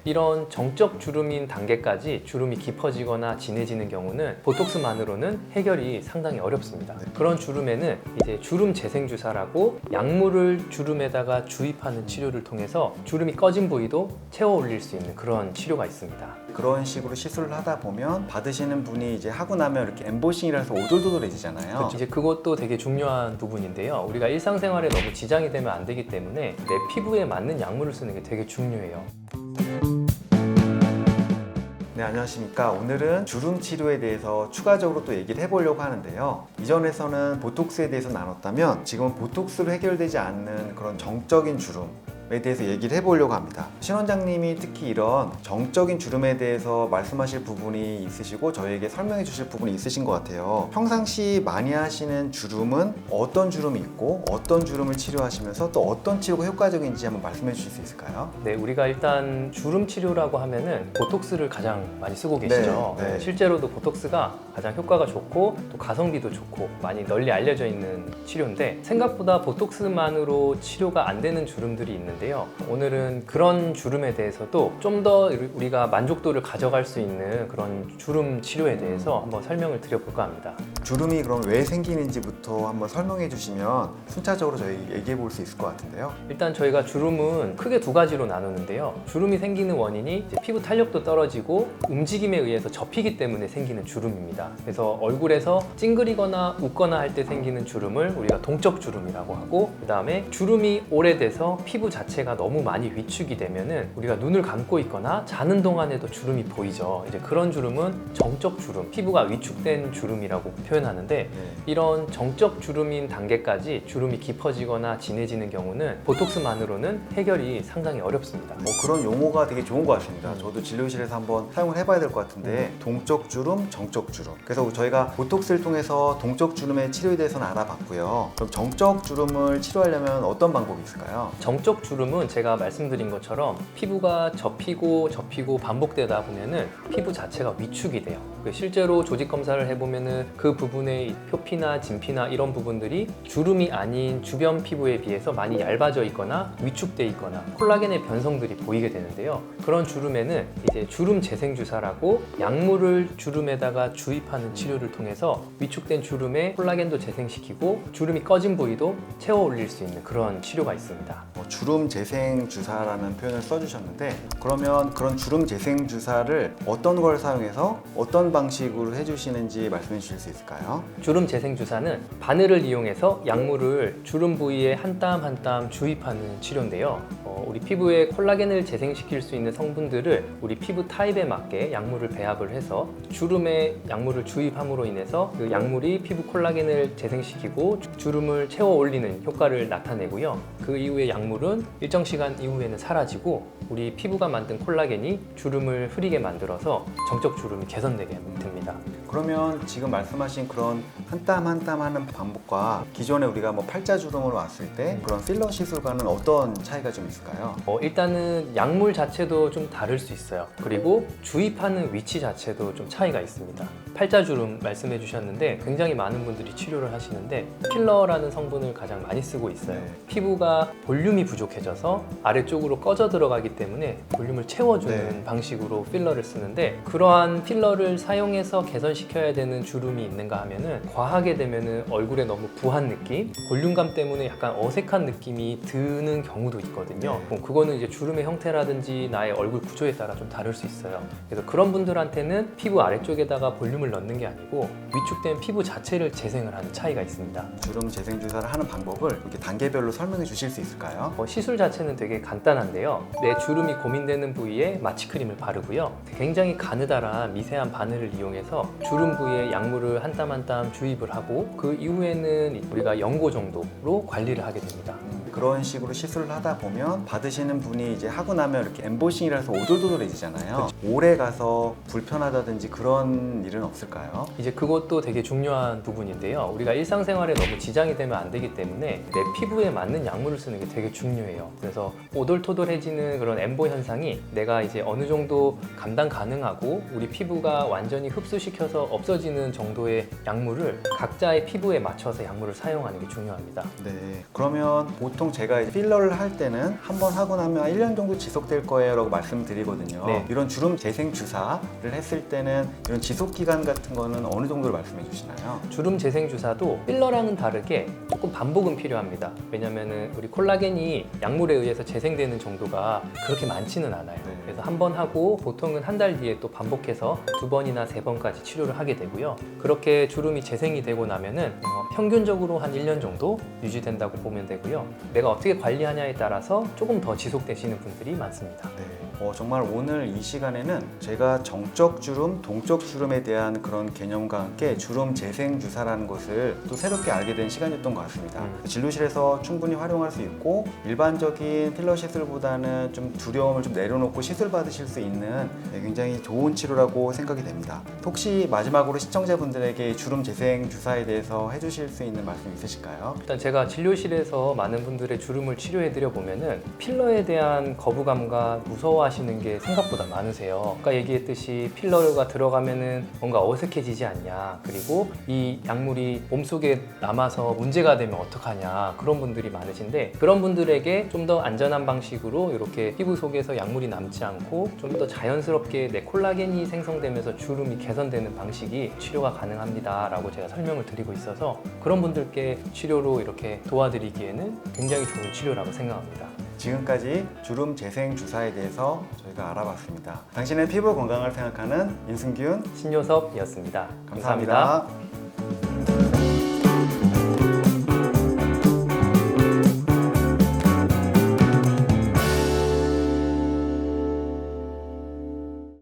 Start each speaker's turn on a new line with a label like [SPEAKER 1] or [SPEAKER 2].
[SPEAKER 1] 이런 정적 주름인 단계까지 주름이 깊어지거나 진해지는 경우는 보톡스만으로는 해결이 상당히 어렵습니다. 그런 주름에는 이제 주름 재생 주사라고 약물을 주름에다가 주입하는 치료를 통해서 주름이 꺼진 부위도 채워 올릴 수 있는 그런 치료가 있습니다.
[SPEAKER 2] 그런 식으로 시술을 하다 보면 받으시는 분이 이제 하고 나면 이렇게 엠보싱이라서 오돌도돌해지잖아요.
[SPEAKER 1] 이제 그것도 되게 중요한 부분인데요. 우리가 일상생활에 너무 지장이 되면 안 되기 때문에 내 피부에 맞는 약물을 쓰는 게 되게 중요해요.
[SPEAKER 2] 네, 안녕하십니까. 오늘은 주름 치료에 대해서 추가적으로 또 얘기를 해보려고 하는데요. 이전에서는 보톡스에 대해서 나눴다면 지금은 보톡스로 해결되지 않는 그런 정적인 주름에 대해서 얘기를 해보려고 합니다. 신 원장님이 특히 이런 정적인 주름에 대해서 말씀하실 부분이 있으시고 저희에게 설명해 주실 부분이 있으신 것 같아요. 평상시 많이 하시는 주름은 어떤 주름이 있고 어떤 주름을 치료하시면서 또 어떤 치료가 효과적인지 한번 말씀해 주실 수 있을까요?
[SPEAKER 1] 네, 우리가 일단 주름 치료라고 하면은 보톡스를 가장 많이 쓰고 계시죠.
[SPEAKER 2] 네.
[SPEAKER 1] 실제로도 보톡스가 가장 효과가 좋고 또 가성비도 좋고 많이 널리 알려져 있는 치료인데 생각보다 보톡스만으로 치료가 안 되는 주름들이 있는데요. 오늘은 그런 주름에 대해서도 좀 더 우리가 만족도를 가져갈 수 있는 그런 주름 치료에 대해서 한번 설명을 드려볼까 합니다.
[SPEAKER 2] 주름이 그럼 왜 생기는지부터 한번 설명해 주시면 순차적으로 저희 얘기해 볼 수 있을 것 같은데요.
[SPEAKER 1] 일단 저희가 주름은 크게 두 가지로 나누는데요. 주름이 생기는 원인이 이제 피부 탄력도 떨어지고 움직임에 의해서 접히기 때문에 생기는 주름입니다. 그래서 얼굴에서 찡그리거나 웃거나 할 때 생기는 주름을 우리가 동적 주름이라고 하고, 그 다음에 주름이 오래돼서 피부 자체가 너무 많이 위축이 되면은 우리가 눈을 감고 있거나 자는 동안에도 주름이 보이죠. 이제 그런 주름은 정적 주름, 피부가 위축된 주름이라고 표현하는데, 이런 정적 주름인 단계까지 주름이 깊어지거나 진해지는 경우는 보톡스만으로는 해결이 상당히 어렵습니다.
[SPEAKER 2] 그런 용어가 되게 좋은 것 같습니다. 저도 진료실에서 한번 사용을 해봐야 될 것 같은데 동적 주름, 정적 주름. 그래서 저희가 보톡스를 통해서 동적 주름의 치료에 대해서는 알아봤고요. 그럼 정적 주름을 치료하려면 어떤 방법이 있을까요?
[SPEAKER 1] 정적 주름은 제가 말씀드린 것처럼 피부가 접히고 반복되다 보면은 피부 자체가 위축이 돼요. 실제로 조직 검사를 해보면은 그 부분의 표피나 진피나 이런 부분들이 주름이 아닌 주변 피부에 비해서 많이 얇아져 있거나 위축돼 있거나 콜라겐의 변성들이 보이게 되는데요. 그런 주름에는 이제 주름 재생 주사라고 약물을 주름에다가 주입하는 치료를 통해서 위축된 주름에 콜라겐도 재생시키고 주름이 꺼진 부위도 채워 올릴 수 있는 그런 치료가 있습니다.
[SPEAKER 2] 주름 재생 주사라는 표현을 써주셨는데, 그러면 그런 주름 재생 주사를 어떤 걸 사용해서 어떤 방식으로 해주시는지 말씀해 주실 수 있을까요?
[SPEAKER 1] 주름 재생 주사는 바늘을 이용해서 약물을 주름 부위에 한 땀 한 땀 주입하는 치료인데요. 우리 피부에 콜라겐을 재생시킬 수 있는 성분들을 우리 피부 타입에 맞게 약물을 배합을 해서 주름에 약물을 주입함으로 인해서 그 약물이 피부 콜라겐을 재생시키고 주름을 채워 올리는 효과를 나타내고요. 그 이후에 약물은 일정 시간 이후에는 사라지고 우리 피부가 만든 콜라겐이 주름을 흐리게 만들어서 정적 주름이 개선되게 됩니다.
[SPEAKER 2] 그러면 지금 말씀하신 그런 한 땀 한 땀 하는 방법과 기존에 우리가 팔자주름으로 왔을 때 그런 필러 시술과는 어떤 차이가 좀 있을까요?
[SPEAKER 1] 일단은 약물 자체도 좀 다를 수 있어요. 그리고 주입하는 위치 자체도 좀 차이가 있습니다. 팔자주름 말씀해 주셨는데 굉장히 많은 분들이 치료를 하시는데 필러라는 성분을 가장 많이 쓰고 있어요. 피부가 볼륨이 부족해져서 아래쪽으로 꺼져 들어가기 때문에 볼륨을 채워주는 방식으로 필러를 쓰는데, 그러한 필러를 사용해서 개선시켜야 되는 주름이 있는가 하면은 과하게 되면은 얼굴에 너무 부한 느낌, 볼륨감 때문에 약간 어색한 느낌이 드는 경우도 있거든요. 그거는 이제 주름의 형태라든지 나의 얼굴 구조에 따라 좀 다를 수 있어요. 그래서 그런 분들한테는 피부 아래쪽에다가 볼륨을 넣는 게 아니고 위축된 피부 자체를 재생을 하는 차이가 있습니다.
[SPEAKER 2] 주름 재생 주사를 하는 방법을 이렇게 단계별로 설명해 주실 수 있을까요?
[SPEAKER 1] 시술 자체는 되게 간단한데요. 내 주름이 고민되는 부위에 마취크림을 바르고요. 굉장히 가느다란 미세한 바늘을 이용해서 주름 부위에 약물을 한 땀 한 땀 주입을 하고 그 이후에는 우리가 연고 정도로 관리를 하게 됩니다.
[SPEAKER 2] 그런 식으로 시술을 하다 보면 받으시는 분이 이제 하고 나면 이렇게 엠보싱이라서 오돌도돌해지잖아요. 오래 가서 불편하다든지 그런 일은 없을까요?
[SPEAKER 1] 이제 그것도 되게 중요한 부분인데요. 우리가 일상생활에 너무 지장이 되면 안 되기 때문에 내 피부에 맞는 약물을 쓰는 게 되게 중요해요. 그래서 오돌토돌해지는 그런 엠보 현상이 내가 이제 어느 정도 감당 가능하고 우리 피부가 완전히 흡수시켜서 피부에서 없어지는 정도의 약물을 각자의 피부에 맞춰서 약물을 사용하는 게 중요합니다.
[SPEAKER 2] 네. 그러면 보통 제가 이제 필러를 할 때는 한 번 하고 나면 1년 정도 지속될 거예요 라고 말씀드리거든요.
[SPEAKER 1] 네.
[SPEAKER 2] 이런 주름 재생 주사를 했을 때는 이런 지속 기간 같은 거는 어느 정도로 말씀해 주시나요?
[SPEAKER 1] 주름 재생 주사도 필러랑은 다르게 조금 반복은 필요합니다. 왜냐면은 우리 콜라겐이 약물에 의해서 재생되는 정도가 그렇게 많지는 않아요.
[SPEAKER 2] 네.
[SPEAKER 1] 그래서 한 번 하고 보통은 한 달 뒤에 또 반복해서 2번이나 3번까지 치료를 하게 되고요. 그렇게 주름이 재생이 되고 나면은 평균적으로 한 1년 정도 유지된다고 보면 되고요. 내가 어떻게 관리하냐에 따라서 조금 더 지속되시는 분들이 많습니다.
[SPEAKER 2] 네. 정말 오늘 이 시간에는 제가 정적 주름, 동적 주름에 대한 그런 개념과 함께 주름 재생 주사라는 것을 또 새롭게 알게 된 시간이었던 것 같습니다. 진료실에서 충분히 활용할 수 있고 일반적인 필러 시술보다는 좀 두려움을 좀 내려놓고 시술 받으실 수 있는 굉장히 좋은 치료라고 생각이 됩니다. 혹시 마지막으로 시청자분들에게 주름 재생 주사에 대해서 해주실 수 있는 말씀 있으실까요?
[SPEAKER 1] 일단 제가 진료실에서 많은 분들의 주름을 치료해드려 보면은 필러에 대한 거부감과 무서워하시는 게 생각보다 많으세요. 아까 얘기했듯이 필러가 들어가면은 뭔가 어색해지지 않냐, 그리고 이 약물이 몸속에 남아서 문제가 되면 어떡하냐, 그런 분들이 많으신데 그런 분들에게 좀 더 안전한 방식으로 이렇게 피부 속에서 약물이 남지 않고 좀 더 자연스럽게 내 콜라겐이 생성되면서 주름이 개선되는 방식이 치료가 가능합니다 라고 제가 설명을 드리고 있어서 그런 분들께 치료로 이렇게 도와드리기에는 굉장히 좋은 치료라고 생각합니다.
[SPEAKER 2] 지금까지 주름 재생 주사에 대해서 저희가 알아봤습니다. 당신의 피부 건강을 생각하는 인승균
[SPEAKER 1] 신요섭이었습니다.
[SPEAKER 2] 감사합니다.